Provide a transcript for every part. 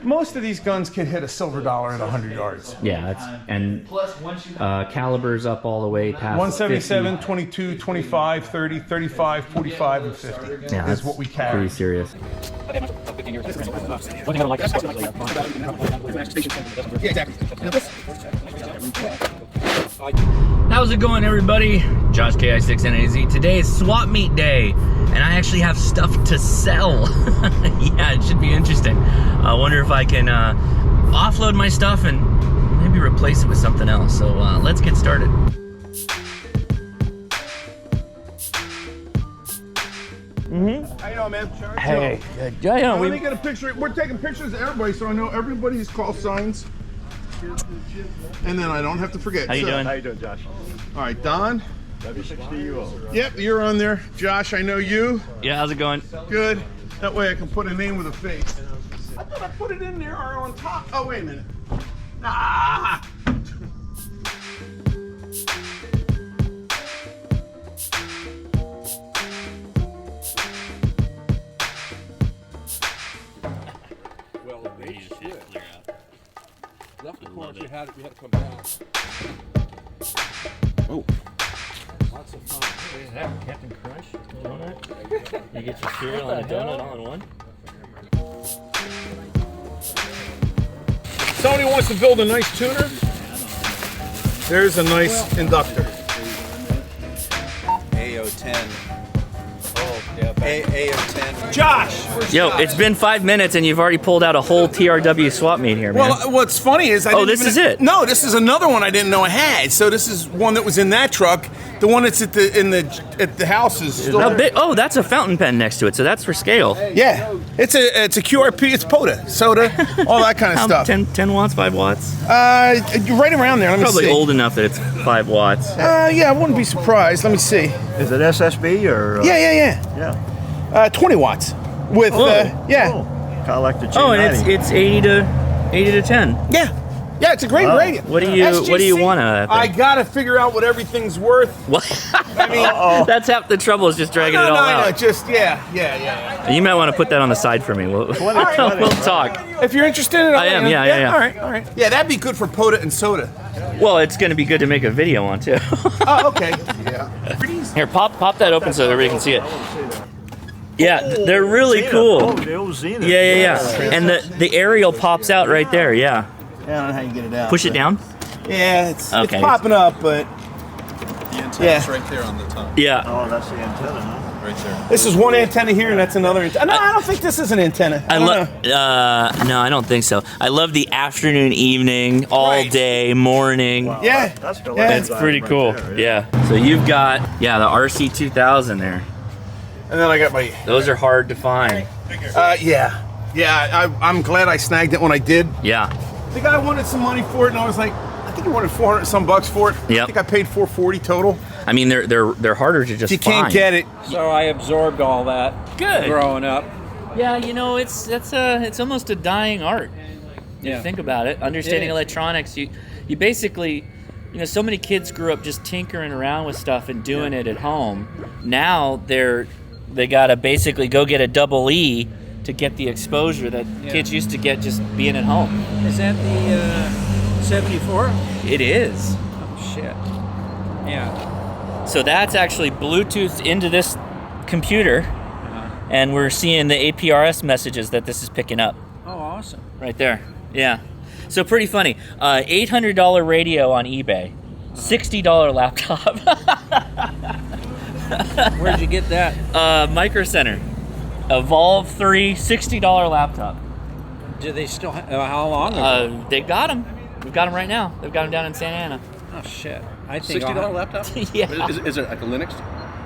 most of these guns can hit a silver dollar at 100 yards. Yeah, and calibers up all the way past 177, 50. 22, 25, 30, 35, 45, and 50 Yeah, is that's what we carry. pretty serious. How's it going, everybody? Josh KI6NAZ. Today is swap meet day, and I actually have stuff to sell. Yeah, it should be interesting. I wonder if I can offload my stuff and maybe replace it with something else. So let's get started. How you doing, man? Hey, Let me get a picture. We're taking pictures of everybody, so I know everybody's call signs. And then I don't have to forget. How you doing? How you doing, Josh? All right, Don. W60UO. Yep, you're on there. Josh, I know you. Yeah, how's it going? Good. That way I can put a name with a face. I thought I put it in there or on top. Oh, wait a minute. Ah! Well, left the course, we had to come back. Oh. Lots of fun. What is that, Captain Crunch donut? You get your cereal and a donut all in one? Somebody wants to build a nice tuner? There's a nice inductor. AO10. Oh, yeah. AO10. Josh! Yo, it's been 5 minutes and you've already pulled out a whole TRW swap meet here, man. Well, what's funny is this is it? No, this is another one I didn't know I had. So this is one that was in that truck. The one that's at the house is still How there. big? Oh, that's a fountain pen next to it, so that's for scale. Yeah, it's a QRP. It's POTA, soda, all that kind of stuff. 10 watts, 5 watts? Right around there. Let me Probably see. old enough that it's 5 watts. Yeah, I wouldn't be surprised. Let me see. Is it SSB or? Yeah. 20 watts with yeah. Oh, kind of like the G90. Oh, and it's 80 to 10. Yeah, it's a great radio. What do you want out of that I thing? gotta figure out what everyth's worth. What? I mean, That's half the trouble, is just dragging it all no, out. just yeah. You might want to put that on the side for me. We'll talk. If you're interested in it, I am, yeah. All right. Yeah, that'd be good for POTA and soda. Well, it's going to be good to make a video on, too. Oh, okay. Yeah. Here, pop that open so everybody can see it. Yeah, they're really cool. Oh, the old Zenith. Yeah. And the aerial pops out right there, yeah. I don't know how you get it out. Push it down? Yeah, it's Okay. popping up, but The antenna's right there on the top. Yeah. Oh, that's the antenna, huh? Right there. this is one antenna here, and that's another antenna. No, I don't think this is an antenna. I don't know. No, I don't think so. I love the afternoon, evening, all Right. day, morning. Wow, Yeah. That's the Yeah. It's pretty cool. Yeah. So you've got, the RC 2000 there. And then I got my. Those are hard to find. I'm glad I snagged it when I did. Yeah. The guy wanted some money for it, and I was like, I think he wanted 400 some bucks for it. Yep. I think I paid 440 total. I mean, they're harder to just If you can't find. get it, So I absorbed all that Good. growing up. Yeah, it's almost a dying art. If you think about it, understanding It is. electronics, you basically, so many kids grew up just tinkering around with stuff and doing it at home. Now they gotta basically go get a double E to get the exposure that kids used to get just being at home. Is that the 74? It is. Oh, shit. Yeah. So that's actually Bluetooth into this computer, and we're seeing the APRS messages that this is picking up. Oh, awesome. Right there. Yeah. So pretty funny. $800 radio on eBay. $60 laptop. Where'd you get that? Micro Center. Evolve 3, $60 laptop. Do they still how long ago? They got them. We've got them right now. They've got them down in Santa Ana. Oh, shit. I think $60 laptop? Yeah. Is it like a Linux?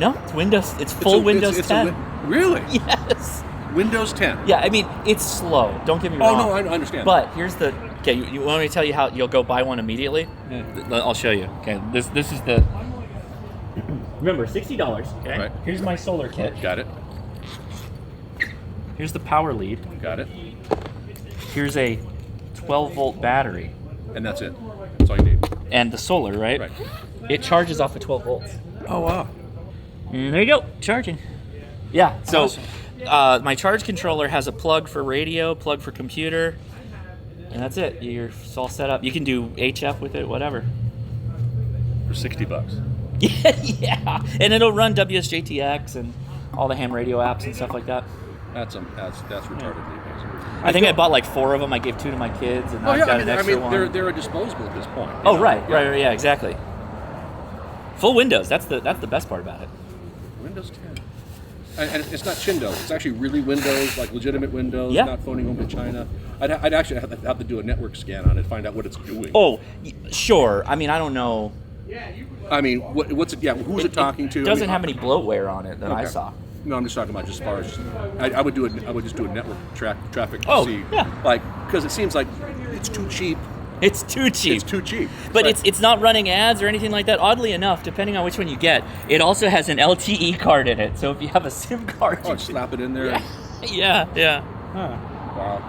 No, it's Windows. It's full Windows 10. Really? Yes. Windows 10? Yeah, I mean, it's slow. Don't get me wrong. Oh, no, I understand. But here's the... Okay, you want me to tell you how you'll go buy one immediately? Yeah. I'll show you. Okay, this is the... Remember, $60, okay? Right. Here's my solar kit. Got it. Here's the power lead. Got it. Here's a 12-volt battery. And that's it. That's all you need. And the solar, right? Right. It charges off of 12 volts. Oh, wow. And there you go, charging. Yeah, so Awesome. my charge controller has a plug for radio, plug for computer, And that's it. You're all set up. You can do HF with it, whatever. For $60. Yeah, and it'll run WSJTX and all the ham radio apps and stuff like that. That's retardedly amazing. I think I bought like 4 of them. I gave 2 to my kids, and I've got an extra one. They're a disposable at this point. Oh, right, yeah, exactly. Full Windows. That's the best part about it. Windows 10. And it's not Chindo. It's actually really Windows, like legitimate Windows, Yeah. not phoning home to China. I'd actually have to do a network scan on it, find out what it's doing. Oh, sure. I mean, I don't know. I mean, what's it? Yeah, who's it talking to? It doesn't have any bloatware on it that I Okay. saw. No, I'm just talking about just as far as I would just do a network traffic to Oh, see, yeah. like, because it seems like it's too cheap. It's too cheap. It's too cheap. But like, it's not running ads or anything like that. Oddly enough, depending on which one you get, it also has an LTE card in it. So if you have a SIM card, oh, just slap it in there. yeah. Wow.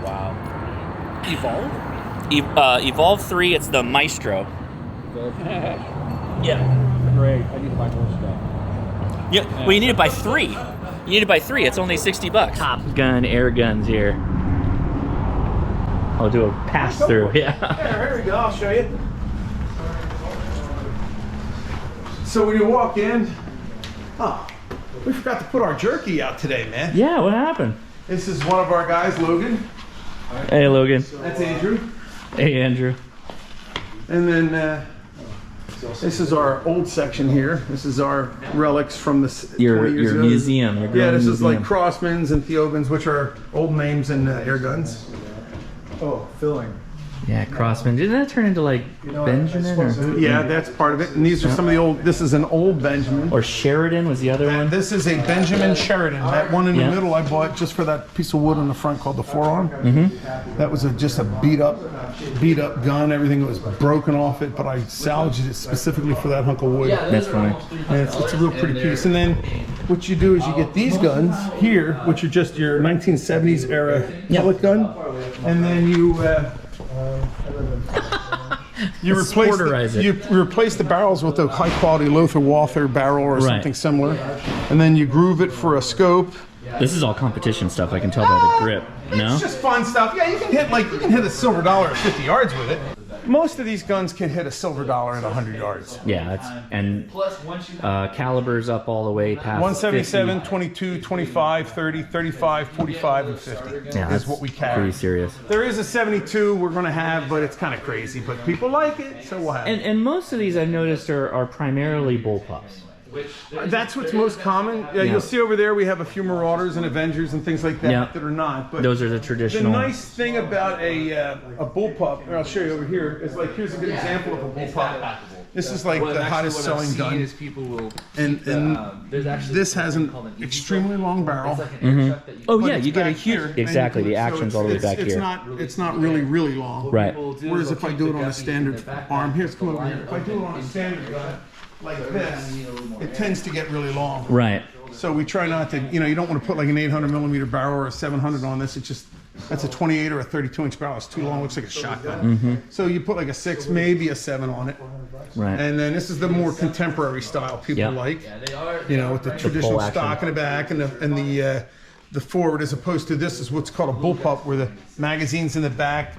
Wow. Evolve. Evolve 3. It's the Maestro. Yeah. Great. I need to buy more stuff. Yeah. Well, you need to buy 3. You need to buy 3. It's only $60. Top Gun Airguns here. I'll do a pass through. Yeah. Here we go. I'll show you. So when you walk in, we forgot to put our jerky out today, man. Yeah. What happened? This is one of our guys, Logan. Hey, Logan. That's Andrew. Hey, Andrew. And then this is our old section here. This is our relics from the 20 years ago. Museum. Your Yeah, this is museum. like Crossmans and Theobins, which are old names in air guns. Oh, filling. Yeah, Crossman. Didn't that turn into like Benjamin or? Yeah, that's part of it. And these are some of the old. This is an old Benjamin. Or Sheridan was the other And one. this is a Benjamin Sheridan. That one in Yeah. the middle I bought just for that piece of wood on the front called the forearm. That was just a beat up gun. Everything was broken off it, but I salvaged it specifically for that hunk of wood. That's funny. And it's a real pretty piece. And then what you do is you get these guns here, which are just your 1970s era pellet gun, and then you Sporterize it. you replace the barrels with a high quality Lothar Walther barrel or something similar, and then you groove it for a scope. This is all competition stuff. I can tell by the grip. No. It's just fun stuff. Yeah, you can hit a silver dollar at 50 yards with it. Most of these guns can hit a silver dollar at 100 yards. Yeah, and calibers up all the way past 177, 22, 25, 30, 35, 45, and 50 Yeah, is that's what we carry. pretty serious. There is a 72 we're going to have, but it's kind of crazy. But people like it, so we'll have it. And most of these I've noticed are primarily bullpups. That's what's most common. You'll see over there we have a few Marauders and Avengers and things like that that are not. But those are the the traditional. nice thing about a bullpup, and I'll show you over here, is like here's a good example of a bullpup. This is like the hottest selling gun. And this has an extremely long barrel. Oh but yeah, it's you get a back here. Exactly, And the so action's all the way back here. It's not really long. Right. Whereas if I do it on a standard arm, here's come over here. If I do it on a standard gun like this, it tends to get really long. Right. So we try not to, you don't want to put like an 800 millimeter barrel or a 700 on this. It's just, that's a 28 or a 32 inch barrel. It's too long, looks like a shotgun. So you put like a 6, maybe a 7 on it. Right. And then this is the more contemporary style people like, with the traditional action. stock in the back and the forward, as opposed to this is what's called a bullpup, where the magazine's in the back.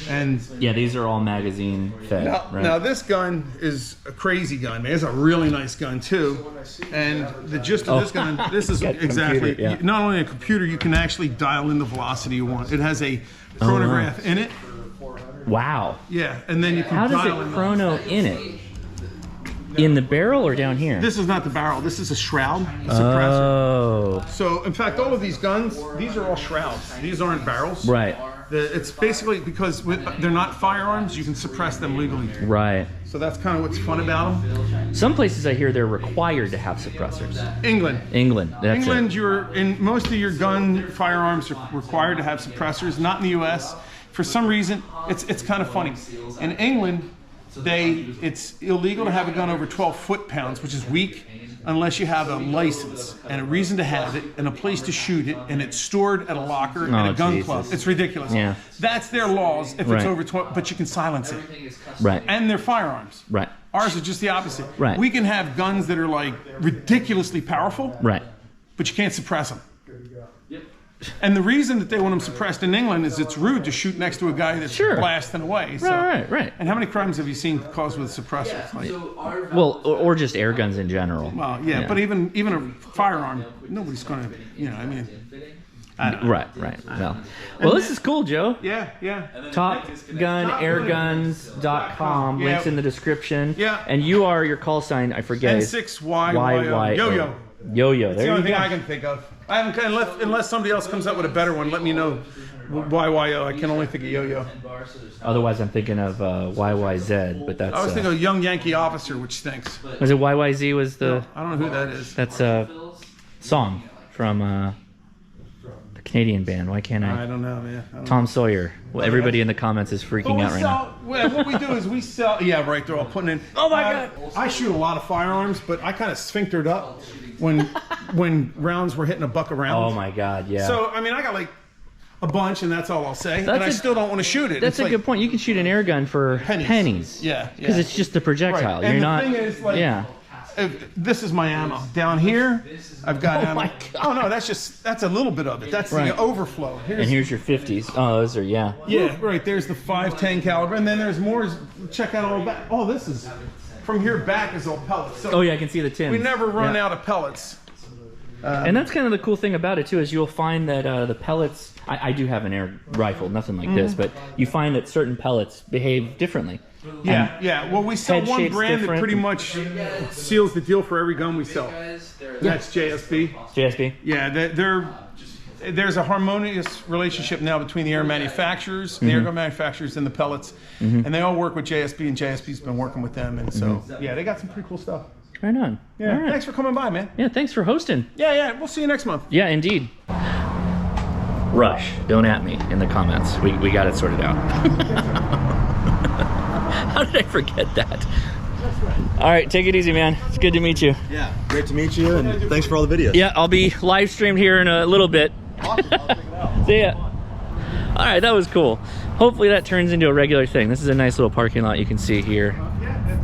And Yeah, these are all magazine fed. now this gun is a crazy gun, man. It's a really nice gun too. And the gist of this gun, this is Got a exactly, computer, yeah. not only a computer, you can actually dial in the velocity you want. It has a chronograph in it. Wow. Yeah, and then you can How does dial it in chrono in it? In the barrel or down here? This is not the barrel. This is a shroud, a suppressor. Oh. So, in fact, all of these guns, these are all shrouds. These aren't barrels. Right. It's basically because they're not firearms, you can suppress them legally. Right. So that's kind of what's fun about them. Some places I hear they're required to have suppressors. England. That's England, it. you're in most of your gun firearms are required to have suppressors. Not in the U.S. For some reason, it's kind of funny. In England, it's illegal to have a gun over 12 foot-pounds, which is weak, unless you have a license and a reason to have it and a place to shoot it, and it's stored at a locker at a gun club. It's ridiculous. Yeah. That's their laws if it's over 12, but you can silence it. Right. And they're firearms. Right. Ours are just the opposite. Right. We can have guns that are like ridiculously powerful, Right. but you can't suppress them. And the reason that they want them suppressed in England is it's rude to shoot next to a guy that's Sure. blasting away. So. Right. And how many crimes have you seen caused with suppressors? Like, Well, or just air guns in general. well, yeah, but even a firearm, nobody's going to, I mean. I don't know. Right. Well, this is cool, Joe. Yeah. TopGunAirguns.com. Yeah. Links in the description. Yeah. And your call sign, I forget. is N6YYO. Yo-yo. Yo-yo. That's There the only you thing go. I can think of. I haven't, unless somebody else comes up with a better one, let me know. YYO. I can only think of yo-yo. Otherwise, I'm thinking of YYZ, but that's. I was thinking of Young Yankee Officer, which stinks. Was it YYZ? Was the? I don't know who that is. That's a song from the Canadian band. Why can't I I? don't know, man. I don't Tom Sawyer. Well, everybody in the comments is freaking out right now. What we do is we sell. Yeah, right. They're all putting in. Oh my God. I shoot a lot of firearms, but I kind of sphinctered up when rounds were hitting $1 a round. Oh my God, yeah. So I mean, I got like a bunch, and that's all I'll say. That's and I still don't want to shoot it. That's a good point. You can shoot an air gun for pennies. Yeah. Because it's just the projectile. Right. And You're the not. thing is, like, yeah. This is my ammo. Down here, I've got Oh ammo. my God. Oh no, that's a little bit of it. That's Right. the overflow. And here's your 50s. Oh, those are yeah. Yeah, right. There's the 510 caliber, and then there's more. Check out all back. Oh, this is from here back is all pellets. So Oh yeah, I can see the tins. we never run Yeah. out of pellets. And that's kind of the cool thing about it too, is you'll find that the pellets. I do have an air rifle, nothing like this, but you find that certain pellets behave differently. Yeah. Well, we sell head one shape's brand that different. pretty much seals the deal for every gun we sell. That's JSB. JSB. Yeah, there's a harmonious relationship now between the air manufacturers, the air gun manufacturers, and the pellets, and they all work with JSB, and JSB's been working with them, and so yeah, they got some pretty cool stuff. Right on. Yeah, All right. thanks for coming by, man. Yeah, thanks for hosting. Yeah, we'll see you next month. Yeah, indeed. Rush, don't at me in the comments. We got it sorted out. How did I forget that? All right, take it easy, man. It's good to meet you. Yeah, great to meet you, and thanks for all the videos. Yeah, I'll be live streamed here in a little bit. Awesome, I'll check it out. See ya. All right, that was cool. Hopefully that turns into a regular thing. This is a nice little parking lot you can see here.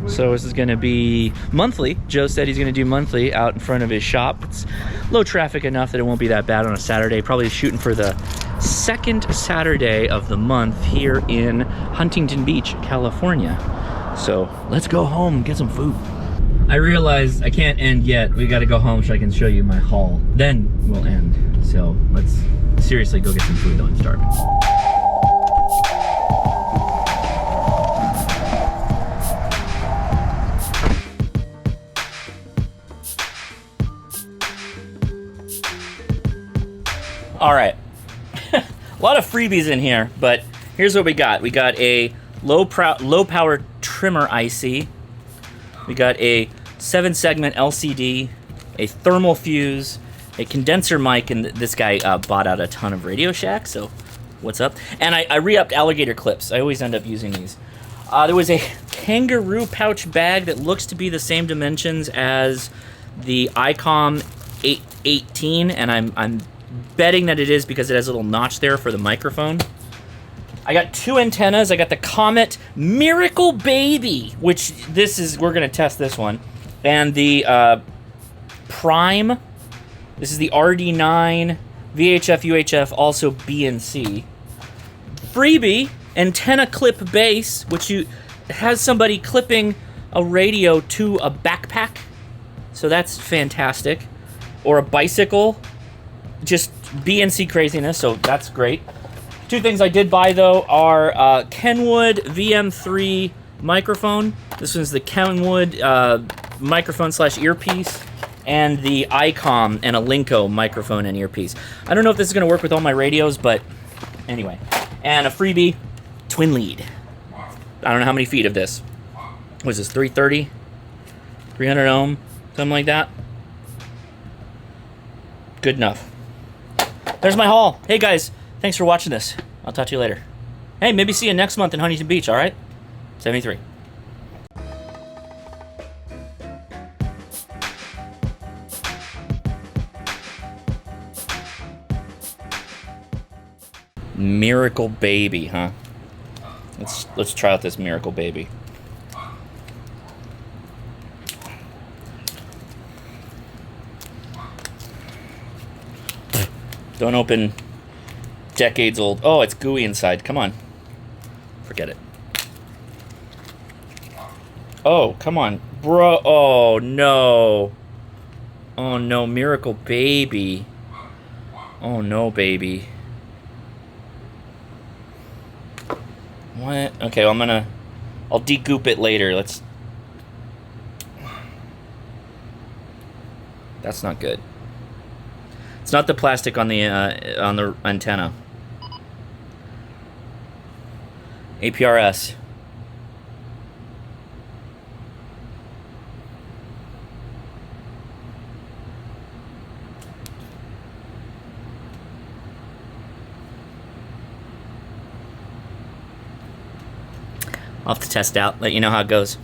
So this is going to be monthly. Joe said he's going to do monthly out in front of his shop. It's low traffic enough that it won't be that bad on a Saturday. Probably shooting for the second Saturday of the month here in Huntington Beach, California. So let's go home and get some food. I realize I can't end yet. We got to go home so I can show you my haul. Then we'll end. So let's seriously go get some food though. I'm starving. All right, a lot of freebies in here, but here's what we got. We got a low power trimmer IC. We got a 7-segment LCD, a thermal fuse, a condenser mic, and this guy bought out a ton of Radio Shack, so what's up? And I re-upped alligator clips. I always end up using these. There was a kangaroo pouch bag that looks to be the same dimensions as the ICOM 818, and I'm betting that it is because it has a little notch there for the microphone. I got 2 antennas. I got the Comet Miracle Baby, which we're gonna test this one. And the Prime, this is the RD9, VHF, UHF, also BNC. Freebie, antenna clip base, which has somebody clipping a radio to a backpack. So that's fantastic. Or a bicycle. Just BNC craziness, so that's great. 2 things I did buy though are Kenwood VM3 microphone. This one's the Kenwood microphone / earpiece, and the ICOM and a Linko microphone and earpiece. I don't know if this is going to work with all my radios, but anyway. And a freebie, twin lead. I don't know how many feet of this. Was this 330? 300 ohm? Something like that? Good enough. There's my haul. Hey guys, thanks for watching this. I'll talk to you later. Hey, maybe see you next month in Huntington Beach, all right? 73. Miracle Baby, huh? Let's try out this Miracle Baby. Don't open decades old. Oh, it's gooey inside. Come on. Forget it. Oh, come on. Bro. Oh, no. Oh, no. Miracle baby. Oh, no, baby. What? Okay, well, I'll degoop it later. That's not good. It's not the plastic on the antenna. APRS. I'll have to test out, let you know how it goes.